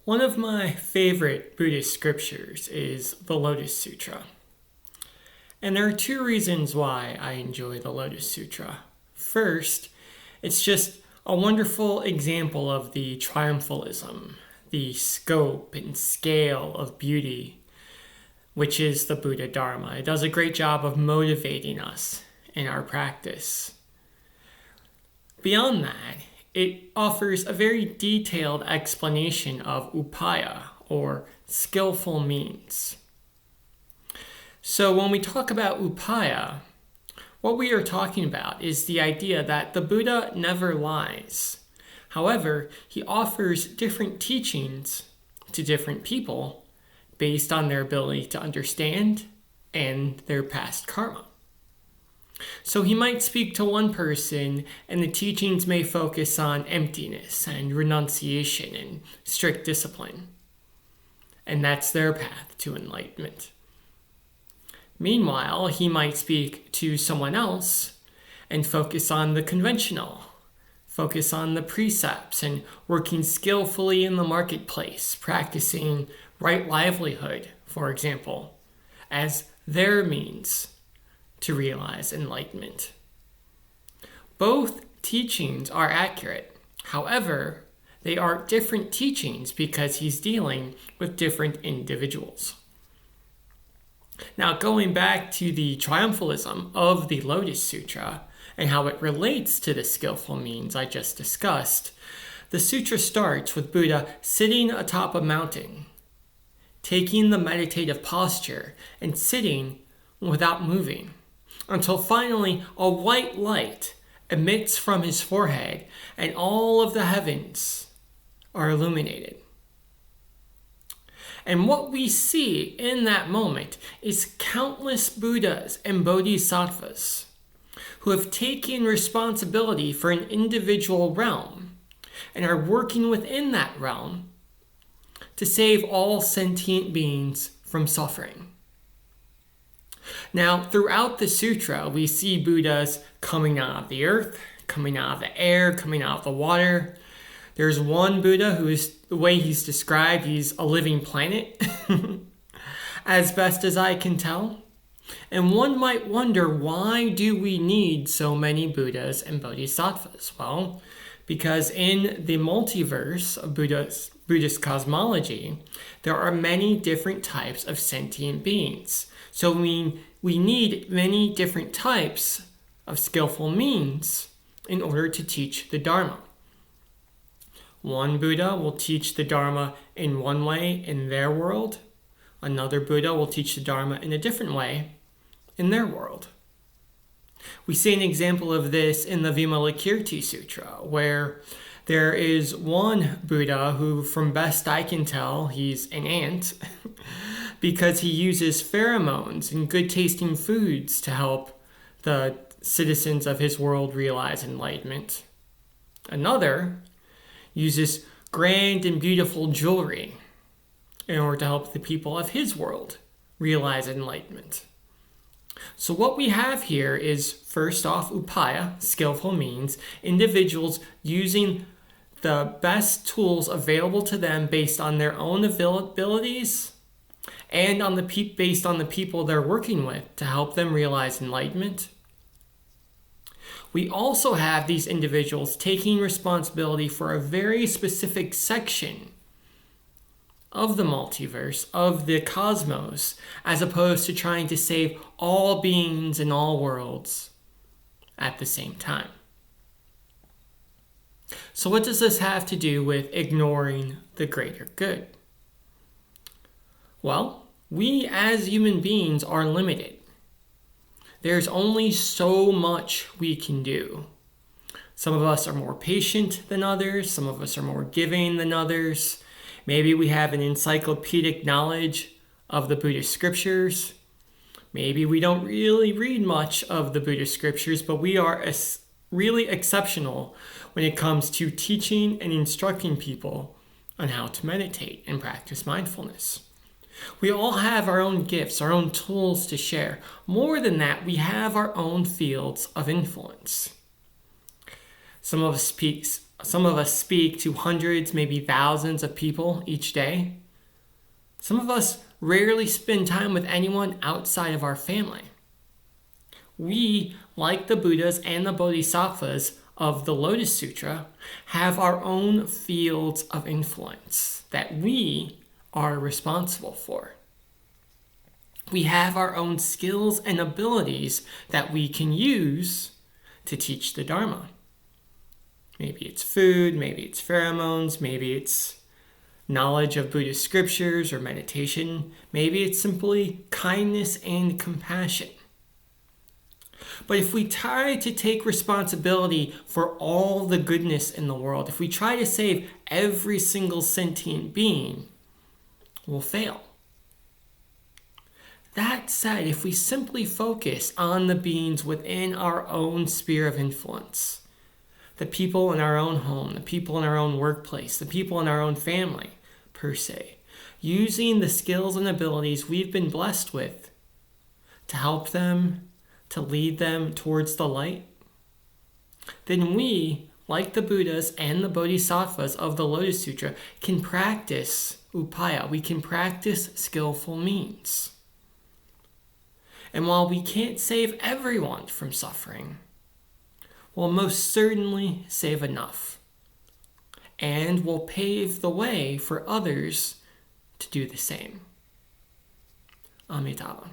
One of my favorite Buddhist scriptures is the Lotus Sutra. And there are two reasons why I enjoy the Lotus Sutra. First, it's just a wonderful example of the triumphalism, the scope and scale of beauty, which is the Buddha Dharma. It does a great job of motivating us in our practice. Beyond that, it offers a very detailed explanation of upaya, or skillful means. So when we talk about upaya, what we are talking about is the idea that the Buddha never lies. However, he offers different teachings to different people based on their ability to understand and their past karma. So he might speak to one person and the teachings may focus on emptiness and renunciation and strict discipline. And that's their path to enlightenment. Meanwhile, he might speak to someone else and focus on the conventional, focus on the precepts and working skillfully in the marketplace, practicing right livelihood, for example, as their means to realize enlightenment. Both teachings are accurate. However, they are different teachings because he's dealing with different individuals. Now, going back to the triumphalism of the Lotus Sutra and how it relates to the skillful means I just discussed, the sutra starts with Buddha sitting atop a mountain, taking the meditative posture and sitting without moving, until finally a white light emits from his forehead and all of the heavens are illuminated. And what we see in that moment is countless Buddhas and Bodhisattvas who have taken responsibility for an individual realm and are working within that realm to save all sentient beings from suffering. Now, throughout the sutra, we see Buddhas coming out of the earth, coming out of the air, coming out of the water. There's one Buddha who is, the way he's described, he's a living planet, as best as I can tell. And one might wonder, why do we need so many Buddhas and Bodhisattvas? Well, because in the multiverse of Buddhist cosmology, there are many different types of sentient beings. So we need many different types of skillful means in order to teach the Dharma. One Buddha will teach the Dharma in one way in their world. Another Buddha will teach the Dharma in a different way in their world. We see an example of this in the Vimalakirti Sutra, where there is one Buddha who, from best I can tell, he's an ant, because he uses pheromones and good-tasting foods to help the citizens of his world realize enlightenment. Another uses grand and beautiful jewelry in order to help the people of his world realize enlightenment. So what we have here is, first off, upaya, skillful means, individuals using the best tools available to them based on their own abilities and based on the people they're working with to help them realize enlightenment. We also have these individuals taking responsibility for a very specific section of the multiverse, of the cosmos, as opposed to trying to save all beings in all worlds at the same time. So what does this have to do with ignoring the greater good? Well, we as human beings are limited. There's only so much we can do. Some of us are more patient than others. Some of us are more giving than others. Maybe we have an encyclopedic knowledge of the Buddhist scriptures. Maybe we don't really read much of the Buddhist scriptures, but we are really exceptional when it comes to teaching and instructing people on how to meditate and practice mindfulness. We all have our own gifts, our own tools to share. More than that, we have our own fields of influence. Some of us speak Some of us speak to hundreds, maybe thousands of people each day. Some of us rarely spend time with anyone outside of our family. We, like the Buddhas and the Bodhisattvas of the Lotus Sutra, have our own fields of influence that we are responsible for. We have our own skills and abilities that we can use to teach the Dharma. Maybe it's food, maybe it's pheromones, maybe it's knowledge of Buddhist scriptures or meditation, maybe it's simply kindness and compassion. But if we try to take responsibility for all the goodness in the world, if we try to save every single sentient being, we'll fail. That said, if we simply focus on the beings within our own sphere of influence, the people in our own home, the people in our own workplace, the people in our own family, per se, using the skills and abilities we've been blessed with to help them, to lead them towards the light, then we, like the Buddhas and the Bodhisattvas of the Lotus Sutra, can practice upaya. We can practice skillful means. And while we can't save everyone from suffering, we'll most certainly save enough. And we'll pave the way for others to do the same. Amitabha.